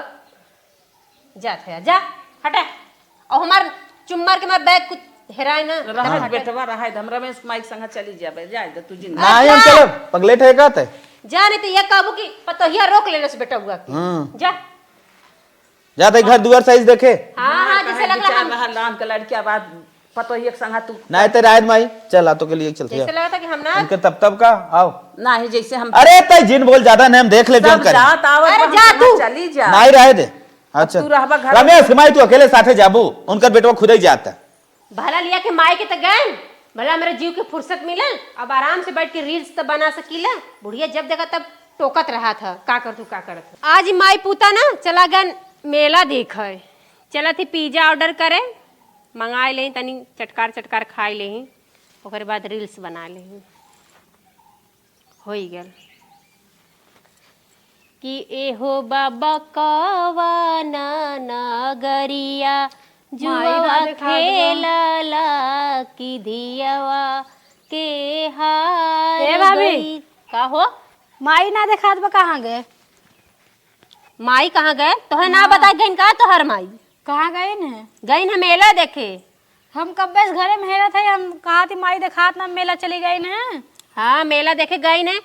Speaker 1: जाते हैं जा हटे, और हमार चुम्बर के मार बैग कुछ हेराए ना।
Speaker 4: रहा बेटवा रहा है, हमरा में माइक संग चली जाबे, जाए दे तू जिंदा।
Speaker 3: ना हम चलो पगलेट है कहते
Speaker 1: जा, नहीं तो ये काबू की पतोहिया रोक ले से बेटा हुआ की। जा
Speaker 3: जाते घर दुआर साइज देखे।
Speaker 1: हाँ जैसे लग रहा हम
Speaker 4: रहा लान का लड़किया बात पतो ही एक संग तू
Speaker 3: ना ते रायत माई चल तो के लिए चलते
Speaker 1: जैसे लगा था कि हम ना
Speaker 3: उनके तब का आओ।
Speaker 4: ना ही जैसे हम
Speaker 3: अरे तय जिन बोल ज्यादा ने हम देख ले जोन करे।
Speaker 4: जात आवत
Speaker 1: अरे
Speaker 4: हम
Speaker 1: जा
Speaker 4: संग
Speaker 1: तू।
Speaker 4: चली जा।
Speaker 3: माई रहे दे। अच्छा
Speaker 4: तू रहबा घर
Speaker 3: रमेश माई तू अकेले साथे जाबू, उनका बेटवा खुद ही जाता।
Speaker 1: भला लिया के माई के तो गए, भला मेरे जीव के फुर्सत मिलल, अब आराम से बैठ के रील्स तो बना सकीला। बुढ़िया जब देखा तब टोकत रहा था का कर तू का करत। आज माई पूता ना चला गन मेला देखे, चला थी पिज्जा ऑर्डर करे, मंगाए ले तनी चटकार खाए ले, ओकर बाद रील्स बना ले। हो गल कि एहो बाबा कवाना नगरिया जुआ खेला की धियावा के हार
Speaker 5: ए भाभी।
Speaker 1: गई। का हो
Speaker 5: माई ना देखात बा कहाँ गए?
Speaker 1: माई कहाँ गए तोहे ना बता गईन का तोहर माई
Speaker 5: कहाँ गए न?
Speaker 1: गईन है मेला देखे।
Speaker 5: हम कब बस घरे में हेरा थे, हम कहा थी माई देखात ना मेला चली गई न।
Speaker 1: हाँ मेला देखे गईन है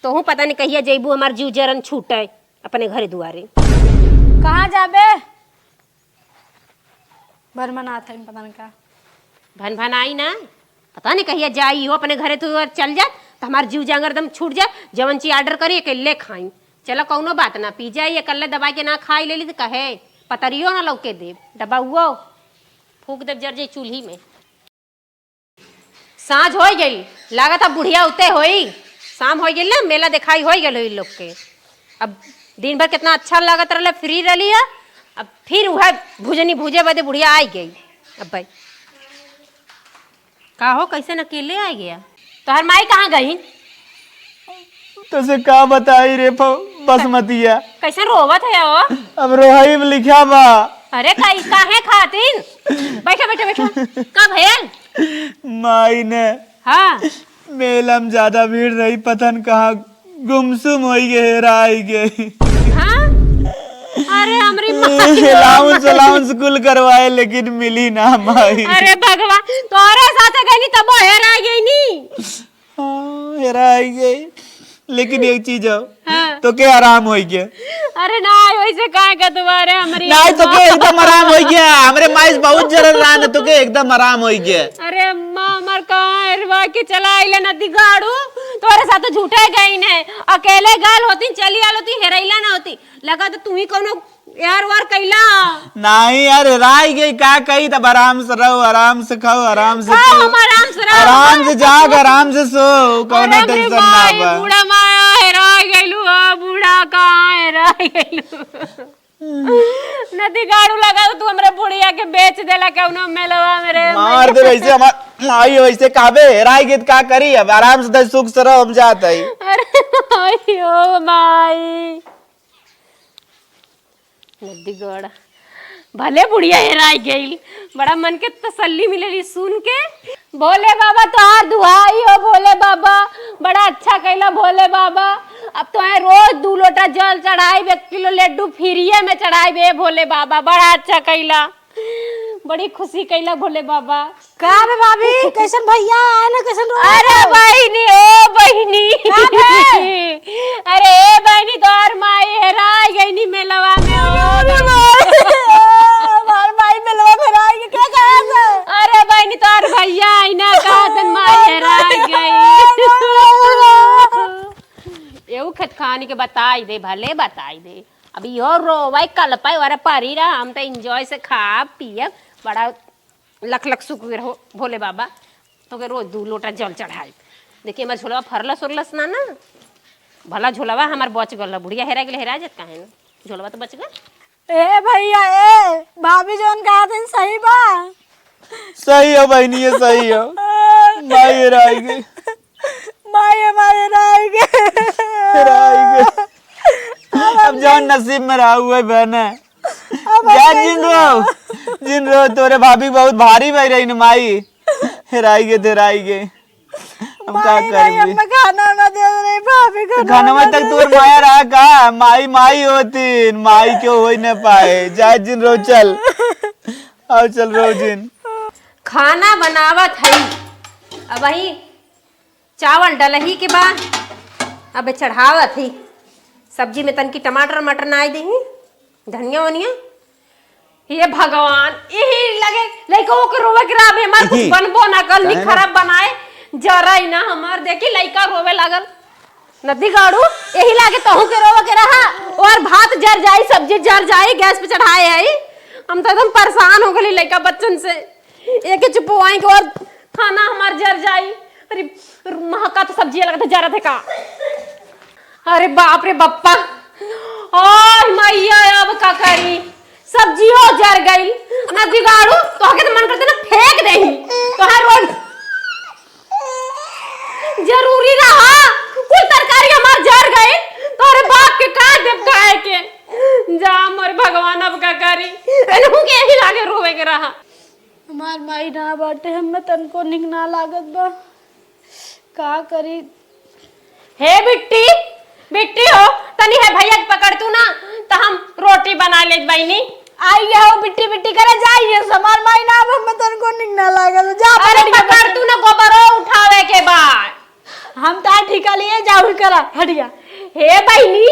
Speaker 1: तो पता नहीं कहिया जैबू हमार जीव जरन छूटे अपने घरे दुआरे।
Speaker 5: कहाँ जाबे बरमना था पता नहीं का
Speaker 1: भन भन आई ना पता नहीं कहिया जाई हो अपने घरे तू चल जा तो हमार जीव जांगर दम छूट जा। जवन चीज ऑर्डर करी अकेले खाई चलो कौनो बात ना पी जाई अकेले दवाई के ना खाई ले ली तो कहे पतरियो ना लौके देव दबा हुआ फूक देव जर जाई चूल्ही में। साँझ हो गई लागत अब बुढ़िया उते होई शाम हो गई ना मेला दिखाई हो गई लोग के। अब दिन भर कितना अच्छा लागत रहा फ्री रही है। अब फिर वह भुजनी भुजे बदे बुढ़िया आई गई। अब भाई का हो कैसे अकेले आ गया तोहर माई कहाँ गई?
Speaker 3: तुझे का बताई रे बसमतिया
Speaker 1: कैसे रोवत है वो?
Speaker 3: अब रोहाई में लिखा बा।
Speaker 1: अरे काहे खातिन बैठा बैठा बैठा का भैल?
Speaker 3: माई ने
Speaker 1: हाँ
Speaker 3: मेला में ज्यादा भीड़ रही पतन कहाँ गुमसुम हो गए हेराई गई।
Speaker 1: हाँ अरे हमारी माई
Speaker 3: अलाउंस कुल करवाए लेकिन मिली ना माई।
Speaker 1: अरे भगवान तोरे साथे गई तब हेरा गई नी।
Speaker 3: हाँ हेराई गई लेकिन एक चीज हो
Speaker 1: हाँ।
Speaker 3: तो के आराम हो गया।
Speaker 1: अरे ना वैसे काहे का तुम्हारे हमारी
Speaker 3: नहीं तो के एकदम आराम हो गया। हमरे माइस बहुत जरल रहा न तो के एकदम आराम हो गया।
Speaker 1: अरे अम्मा हमार कहाँ हरवा के चला आइले नदी गाड़ू तोरे साथ झूठे गई ने अकेले गाल होती चली आल होती हेरैला ना होती लगा तो तू ही कोनो यार वार कैला।
Speaker 3: नहीं यार हेराई गई का कही तब आराम से रहो आराम से खाओ आराम से
Speaker 1: हाँ, हम आराम से रहो
Speaker 3: आराम से जाग आराम से सो कोनो
Speaker 1: अरे
Speaker 3: टेंशन
Speaker 1: बाबा,
Speaker 3: ना
Speaker 1: ये
Speaker 3: बा।
Speaker 1: बूढ़ा माया हेरा गइलू बूढ़ा कहाँ हेरा गइलू। नदी गाड़ू लगा तो तू हमरे बुढ़िया के बेच देला कौनो मेलवा मेरे
Speaker 3: मार दे वैसे हमार माई वैसे काबे हेराई गई का करी अब आराम से दे सुख से रहो हम जात है।
Speaker 1: अरे अयो माई नदी गड़ा भले बुढ़िया हेराई गई बड़ा मन के तसल्ली मिलेली सुन के। भोले बाबा तोहार दुहाई हो भोले बाबा बड़ा अच्छा कैला भोले बाबा। अब तो रोज 2 लोटा जल चढ़ाई 1 किलो लड्डू फ्रीए में चढ़ाई भोले बाबा बड़ा अच्छा कैला बड़ी खुशी कैला भोले बाबा।
Speaker 5: का बे भाभी कैसन भैया आए ना कैसन रो?
Speaker 1: अरे बहिनी ओ बहिनी अरे ए बहिनी तोहर माई हेराई गई नी मेलवा में
Speaker 5: हमार माई मेलवा में आई के क्या कहा से?
Speaker 1: अरे बहनी तोर भैया आई ना कहा तन माई हेराई गई। एऊ खत खानी के बताई दे भले बताई दे अभी यो रोवाई कल पाई वारा पारी रहा हम तो एंजॉय से खा पिए बड़ा लख लख सुख रहो भोले बाबा तो के रोज 2 लोटा जल चढ़ाई। देखिए हमार झोलवा फरलस उरलस ना ना भला झोलवा हमार बच गल बुढ़िया हेरा गेल हेरा जत काहे न झोलवा तो बच गल।
Speaker 5: ए भैया ए भाभी जोन कहा थे सही बा
Speaker 3: सही हो बहनी ये सही हो माई हेराई गई
Speaker 5: माई हमारे राय के
Speaker 3: हेराई गई। अब जो नसीब में रहा हुआ बहन जा जिन रो तोरे भाभी बहुत भारी भाई रही न माई हेराई गई हम का कर भी
Speaker 5: खाना ना दे रही भाभी को
Speaker 3: खाना में तक तोर माया रहा का माई होती माई क्यों हो न पाए जा जिन रो चल आओ चल रो जिन
Speaker 1: खाना बनावत है अब वही चावल डलही के बाद अब चढ़ावत ही सब्जी में तनकी टमाटर मटर ना आई दी धनिया वनिया ये भगवान यही लगे लइका के रोवे के राब हमार कुछ बनबो ना कल नी खराब बनाए जरा ही ना हमार देखी लइका रोवे लागल नदी गाड़ू यही लागे तहू के रोवे के रहा और भात जर जाई सब्जी जर जाई गैस पे चढ़ाए आई हम तो एकदम परेशान हो गली लइका बच्चन से एक ही चुपवाई के और खाना हमार जर जाई। अरे महका तो सब्जी लगता जरा थे का अरे बाप रे बप्पा ओह मैया अब का करी सब्जी हो जर गई ना बिगाड़ू तो के तो मन करते ना फेंक देही तो हर रोज जरूरी रहा कुल तरकारी हमार जर गई तो अरे बाप के का देव खाए के जा मोर भगवान अब का करी एनहु के यही लागे रोवे के रहा
Speaker 5: हमार माई ना बाटे हमें तनको निक ना लागत बा का करी।
Speaker 1: हे बिट्टी बिट्टी हो तनी है भैया के पकड़ तू ना तो बना ले बहनी।
Speaker 5: आई हो बिट्टी बिट्टी करे जाइए समार माई ना अब हम तन को निकना लागल जा
Speaker 1: अरे पकड़ तू ना गोबरो उठावे के बाद
Speaker 5: हम ता ठिका लिए जाऊ करा हटिया।
Speaker 1: हे बहनी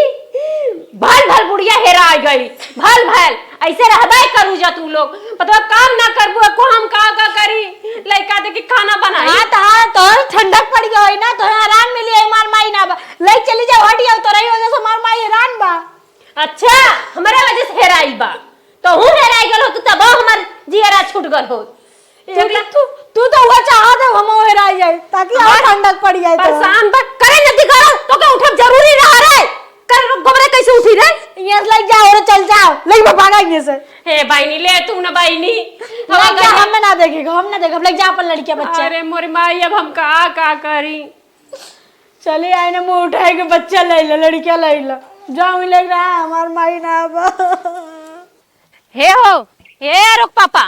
Speaker 1: भल भल बुढ़िया हेरा गई भल भल ऐसे रहबे करू जा तू लोग मतलब काम ना करबू को हम का करी लइका दे के खाना बनाई।
Speaker 5: हां तो ठंडक पड़ गई ना तो आराम मिली है मार माई ना ले चली जा हटिया तो रही वजह से मार माई हैरान बा।
Speaker 1: अच्छा हमारे वजह से हेराई बा तो हूं हेराई गल हो तू तब हमर जियरा छूट गल हो।
Speaker 5: तू तो हुआ चाहत है हम हेराई जाए ताकि और ठंडक पड़ जाए तो
Speaker 1: परेशान बा करे न दिखाओ तो के उठब जरूरी रहा रे कर गोबरे कैसे उठी रे
Speaker 5: ये लग जाओ और चल जाओ लेकिन भागा ये से।
Speaker 1: हे बहनी ले तू ना बहनी
Speaker 5: हम ना देखेगा हम ना देख लग जा अपन लड़कियां बच्चे।
Speaker 1: अरे मोर माई अब हम का करी
Speaker 5: चले आए ना मुंह उठाए के बच्चा ले लो लड़कियां ले लो जाओ लग रहा है हमार माई ना
Speaker 1: हे हो हे रुक पापा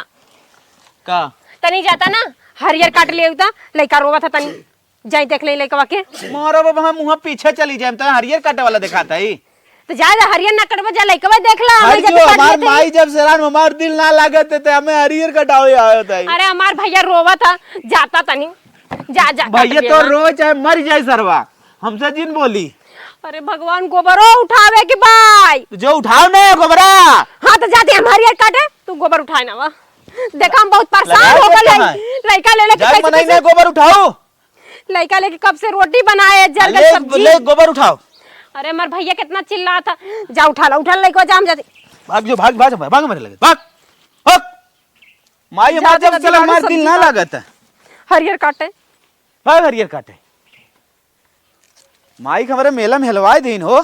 Speaker 3: का
Speaker 1: तनी जाता ना हरियर काट ले उता लइका रोवा था तनी जाई देख ले लइका के
Speaker 3: मोरा बाबा हम मुंह पीछे चली जाए तो हरियर काटे वाला दिखाता ही
Speaker 1: तो जा हरियर ना कटवा जा लइका देख ला
Speaker 3: हर जो हमार माई जब सेरान हमार दिल ना लागत थे हमें हरियर कटावे आवत है।
Speaker 1: अरे हमार भैया रोवा था जाता तनी जा जा
Speaker 3: भैया तो रोज चाहे मर जाए सरवा हमसे जिन बोली।
Speaker 1: अरे भगवान गोबरो उठावे के भाई
Speaker 3: तो जो उठाओ ना गोबरा।
Speaker 1: हाँ तो जाते हम हरियर काटे तू गोबर उठाए ना वा देखा हम बहुत परेशान हो गए लइका ले ले
Speaker 3: जाए मनाई ना गोबर उठाओ
Speaker 1: लइका लेके कब से रोटी बनाए जल
Speaker 3: ले,
Speaker 1: सब्जी
Speaker 3: ले गोबर उठाओ।
Speaker 1: अरे हमार भैया कितना चिल्ला था जा उठा ला लइका जा हम जाते
Speaker 3: भाग जो भाग भाग भाग मेरे लगे भाग भाग माई हमार जब चला हमार दिल ना लागत है
Speaker 1: हरियर काटे
Speaker 3: भाग हरियर काटे माई हमारे मेला में हलवाई दिन हो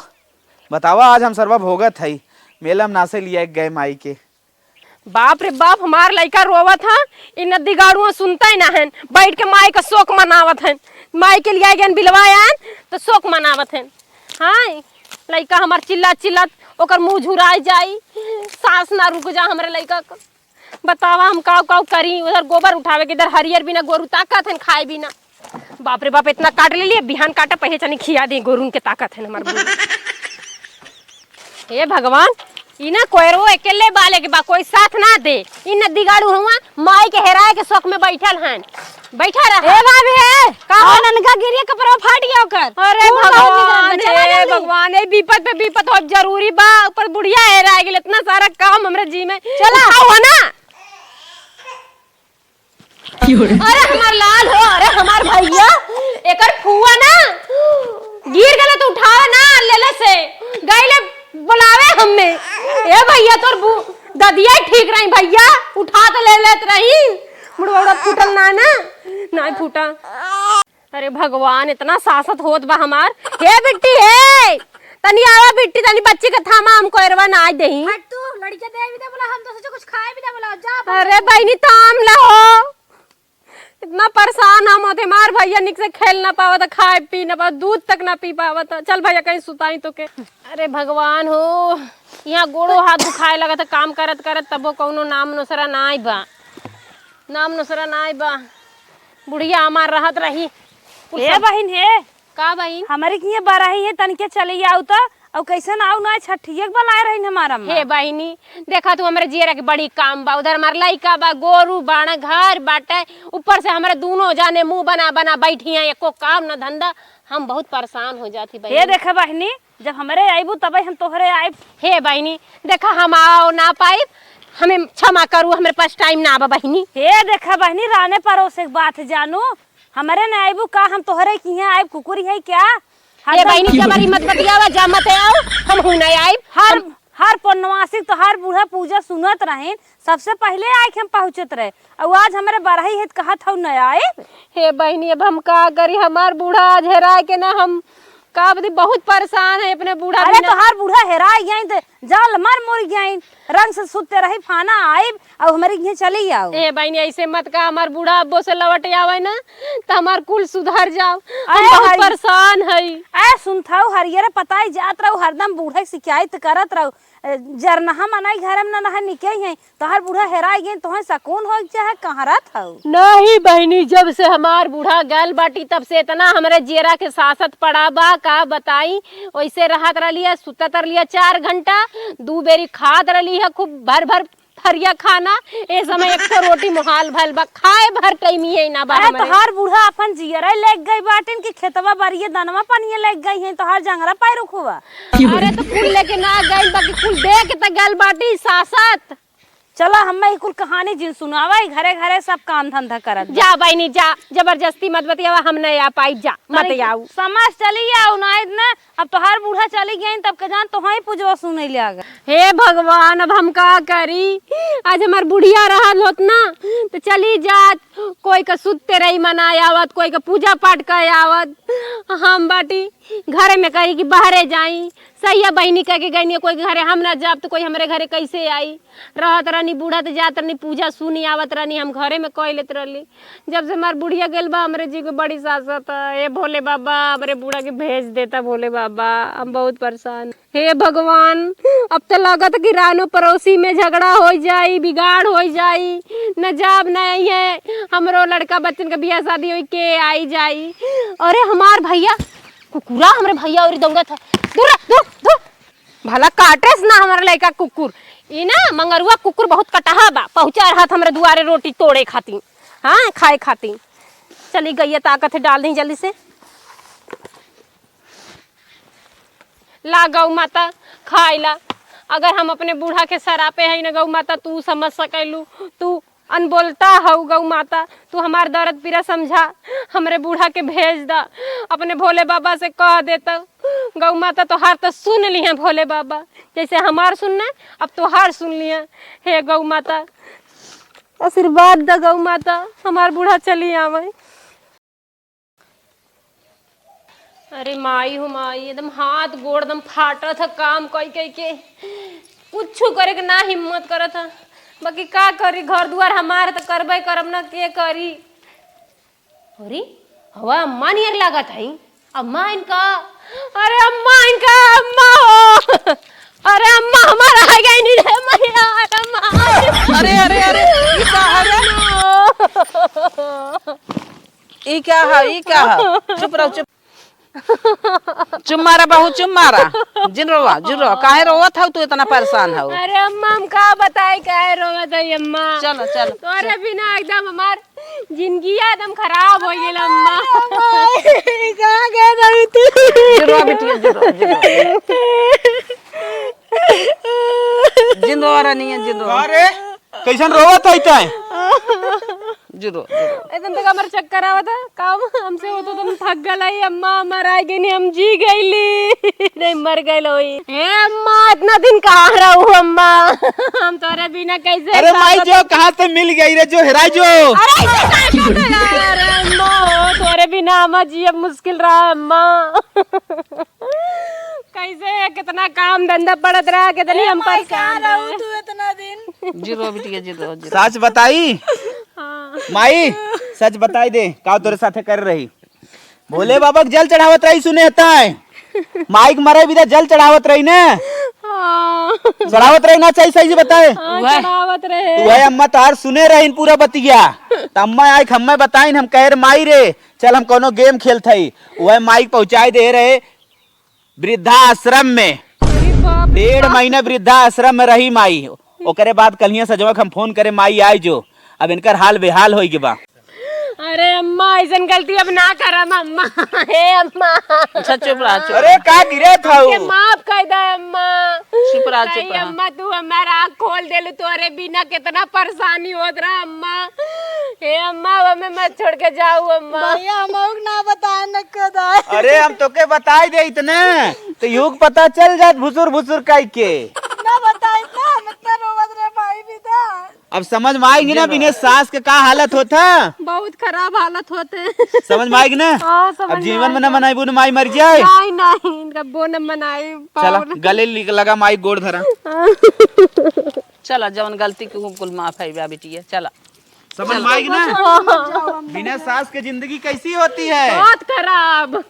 Speaker 3: बतावा आज हम सरवा भोगत है मेला में नासे लिया गए माई के।
Speaker 1: बाप रे बाप हमार लइका रोवत था इ नदी गाड़ुआ सुनता ही ना है बैठ के माई का शोक मनावत है माई के लिए गन बिलवायान तो शोक मनावत है। हाँ लइका हमार चिल्ला चिल्ला ओकर मुंह झुराई जाई सांस ना रुक जा हमरे लइका का बतावा हम काव काव करी उधर गोबर उठावे के इधर हरियर बिना गोरू ताकत है खाए बिना बाप रे बाप इतना काट ले लिए बिहान काटा पहे चनी खिया दे गोरू के ताकत है हमार हे भगवान इना कोयरो अकेले बाले के बा कोई साथ ना दे इ नदी गाड़ू हुआ माई के हेराए के शौक में बैठल हन बैठा रहा
Speaker 5: ए भाभी है का ननका गिरिया कपड़ा फाट गया ओकर।
Speaker 1: अरे भगवान हे भगवान ए विपत पे विपत हो जरूरी बा ऊपर बुढ़िया हेराए गेल इतना सारा काम हमरे जी में चला हो ना। अरे हमार लाल हो अरे हमार भैया एकर फुआ ना गिर गले तो उठावे ना लेले से गइले बुलावे हमें ए भैया तोर ददिया ठीक रही भैया उठा तो ले लेत रही मुड़वा फूटल ना फूटा। अरे भगवान इतना सासत होत बा हमार हे बिट्टी हे तनी आवा बिट्टी तनी बच्ची के थामा हम कोयरवा ना आज देही
Speaker 5: हट तू लड़के दे भी दे बोला हम तो सोचे कुछ खाए भी दे बोला जा।
Speaker 1: अरे बहनी ताम ला हो इतना परेशान हम होते मार भैया निक से खेल ना पावत खाए पी ना पावत दूध तक ना पी पावत चल भैया कहीं सुताई तो के। अरे भगवान हो यहाँ गोड़ो हाथ दुखाए लगा था काम करत करत तबो कौनो नाम नुसरा ना आई बा बुढ़िया हमार रहत रही।
Speaker 2: हे बहिन हे
Speaker 1: का बहन
Speaker 2: हमारे की बराही है तनिके चली आऊ तो और कैसन आऊ ना छठिया बनाए रही हमारा
Speaker 1: हे बहनी देखा तू हमारे जियरा के बड़ी काम बा उधर हमार लइका बा गोरू बाड़ा घर बाटे ऊपर से हमारे दोनों जाने मुंह बना बना बैठी हैं एको काम न धंधा हम बहुत परेशान हो जाती बहनी।
Speaker 2: हे देखा बहिनी जब हमारे आईबू तब हम तोहरे आइब।
Speaker 1: हे बहनी देखा हम आओ ना पाइब हमें क्षमा करू हमारे पास टाइम ना आबा बहनी।
Speaker 2: हे देखा बहनी राने परोसे बात जानू हमारे न आईबू का हम तोहरे की यहाँ आइब कुकुरी है क्या।
Speaker 1: हे बहनी हमारी मत बतियावा जा मत आओ हम हूं नहीं आइब
Speaker 2: हर पूर्णमासी तो हर बूढ़ा पूजा सुनत रहे सबसे पहले आए हम पहुँचत रहे और आज हमारे बरही है कहा था न आए।
Speaker 1: हे बहनी अब हम का करी हमार बूढ़ा आज हेराए के ना हम का बदी बहुत परेशान है अपने बूढ़ा।
Speaker 2: अरे तो हर बूढ़ा हेरा गई जाल मर मुर गई रंग से सुते रही फाना आइब और हमारे यहाँ चली आओ।
Speaker 1: ए बहनी ऐसे मत का हमार बूढ़ा अब्बो से लौट आवे ना तो हमार कुल सुधर जाओ हम बहुत परेशान हई।
Speaker 2: ऐ सुनथाऊ हरियर पताई जात रहो हरदम बूढ़ा शिकायत करत रहो जरनहा मनाई घर में ना निके है तो हर बूढ़ा हेरा गई तो सकून हो चाहे कहाँ रहत हो।
Speaker 1: नहीं बहनी जब से हमार बूढ़ा गैल बाटी तब से इतना हमारे जेरा के सासत पड़ा बा का बताई। वैसे रहत रही है, सुतत रही है 4 घंटा, 2 बेरी खाद रही है, खूब भर भर फरिया खाना। ए समय एक तो रोटी मुहाल भल बा, खाए भर टाइमी है ना बा
Speaker 2: अरे
Speaker 1: हमरे।
Speaker 2: तोहार बूढ़ा अपन जियरा लेग गई बाटिन की खेतवा बारिये दनवा पानिये लग गई है, तोहार जंगरा पाई रुखुआ।
Speaker 1: अरे तो फूल लेके ना गई, बाकी फूल दे के त गल बाटी सासत।
Speaker 2: चला हमें कुल कहानी जिन सुनावा, घरे घरे सब काम धंधा करत बा।
Speaker 1: जा बहनी जा, जबरदस्ती मत बतियावा, हम नहीं आ पाई, जा मत आओ।
Speaker 2: समाज चली आओ ना इतना, अब तोहार बूढ़ा चली गई तब के जान तोहाई पूजवा सुने ले आ गए।
Speaker 1: हे भगवान, अब हम का करी। आज हमार बुढ़िया रहल होत ना तो चली जात, कोई का सुते रही मनाए आवत, कोई का पूजा पाठ कर आवत। हम बाटी घरे में कही कि बाहरे जाई, सही है बहनी कह के गई, कोई घरे हम ना जाब तो कोई हमारे घरे कैसे आई। रहत रहनी बूढ़ा तो जात रहनी, पूजा सुनी आवत रहनी, हम घरे में कह लेत रहली। जब से हमार बुढ़िया गेल बा, हमरे जी को बड़ी सासत है। हे भोले बाबा, हमारे बूढ़ा के भेज देता भोले बाबा, हम बहुत परेशान। हे भगवान, अब तो लागत कि रानो पड़ोसी में झगड़ा हो जाई, बिगाड़ हो जाई, न जाब नहीं है। हमरो लड़का बच्चन का बियाह शादी हो के आई जाई। अरे हमार भैया कुकुरा, हमरे भैया और दौड़त था, दूर दूर दूर, भला काटेस ना हमारा लड़का कुकुर। ई ना मंगरुआ कुकुर बहुत कटहा बा, पहुंचा रहा था हमरे दुआरे रोटी तोड़े खाती, हाँ खाए खाती। चली गई है, ताकत है डाल दी जल्दी से। ला गौ माता खाइला। अगर हम अपने बूढ़ा के सरापे है ना गौ माता, तू समझ सकलू, तू अनबोलता हऊ गौ माता, तू हमार दर्द पीरा समझा, हमरे बूढ़ा के भेज दा। अपने भोले बाबा से कह देता गौ माता, तो हार तो सुन ली है भोले बाबा, जैसे हमार सुनना अब तो हार सुन लिया। हे गौ माता आशीर्वाद द गौ माता, हमार बूढ़ा चली आवे। अरे माई हो माई, एकदम हाथ गोड़ एकदम फाटा था, काम कई कई के कुछ करे के ना हिम्मत करा था। बाकी का करी, घर दुआर हमारे तो करबे करब ना, के करी। अरे हवा अम्मा नियर लागत है, अम्मा इनका, अरे अम्मा इनका, अम्मा हो, अरे अम्मा हमारा आ गई नहीं रे मैया, अम्मा।
Speaker 4: अरे अरे अरे ई का है? ई क्या है? ई क्या है? चुप रहो, चुप चुप मारा बहू, चुप मारा। जिन रोवा काहे रोवत हौ तू, इतना परेशान हौ?
Speaker 1: अरे अम्मा हम का बताए काहे रोवत है अम्मा।
Speaker 4: चलो चलो,
Speaker 1: तोरे बिना एकदम हमार जिंदगी एकदम खराब हो गेल अम्मा। कहाँ गए रही तू?
Speaker 4: जिन रोवा बिटिया, जिन रोवा रही है, जिन रोवा।
Speaker 3: अरे कैसन रोवत है तै?
Speaker 4: जुरो
Speaker 1: एकदम तक हमार चक्कर आवत है, काम हमसे हो तो तुम थक गई अम्मा, हमार आ गई नहीं, हम जी गईली नहीं मर गई होई। हे अम्मा इतना दिन कहाँ रहू अम्मा, हम तोरे बिना कैसे।
Speaker 3: अरे माई जो कहाँ से मिल गई रे, जो हेराई जो।
Speaker 1: अरे ऐसे काहे कहते यार अम्मा, तोरे बिना अम्मा जी अब मुश्किल रहा अम्मा। कैसे कितना काम धंधा पड़त रहा, कितनी हम परेशान रहू तू इतना दिन।
Speaker 4: जिरो बिटिया, जिरो
Speaker 3: सच बताई
Speaker 1: हाँ।
Speaker 3: माई, सच बताई दे का तोरे साथे कर रही। भोले बाबा के जल चढ़ावत रही, सुने है माइक मरे भी जल चढ़ावत रही ने,
Speaker 1: हाँ।
Speaker 3: चढ़ावत रही ना, सही सही से बताए।
Speaker 1: हाँ, चढ़ावत रहे।
Speaker 3: तू है अम्मा तार सुने रही पूरा बतिया, तो अम्मा आई हमें बताई, हम कह रहे माई रे चल हम कोनो गेम खेलत हई। वह माइक पहुंचाई दे रहे वृद्धाश्रम में, 1.5 महीना वृद्धाश्रम में रही माई। ओकरे बाद कलिया सजवा हम फोन करे माई आई जो, अब इनकर हाल बेहाल हो गया।
Speaker 1: अरे अम्मा ऐसा गलती अब ना करम अम्मा। हे अम्मा
Speaker 4: चुप रहा, चुप।
Speaker 3: अरे का गिरे था
Speaker 1: के माफ कर दे अम्मा।
Speaker 4: चुप रहा,
Speaker 1: सही
Speaker 4: चुप रहा।
Speaker 1: अम्मा तू हमारा आँख खोल देलू, तोरे बिना कितना परेशानी होत रहा अम्मा। हे अम्मा हमें मत छोड़ के जाऊ अम्मा।
Speaker 5: भैया हम ना बताए न कदा।
Speaker 3: अरे हम तो के बताई दे इतने तो युग पता चल जात भुसुर काई के
Speaker 5: ना बताए ना, हम इतना रोवत रे भाई भी था।
Speaker 3: अब समझ में आएगी ना बिना सास के का हालत होता,
Speaker 1: बहुत खराब हालत होते।
Speaker 3: समझ में आएगी ना।
Speaker 1: हाँ, समझ
Speaker 3: अब
Speaker 1: में
Speaker 3: जीवन में न मनाई न माई मर जाए।
Speaker 1: नहीं नहीं इनका वो न मनाई।
Speaker 3: चला गले लगा माई गोड़ धरा।
Speaker 4: चला जवन गलती के कुल माफ है बिटिया, चला।
Speaker 3: समझ में आएगी ना, बिना सास के जिंदगी कैसी होती है।
Speaker 1: बहुत खराब।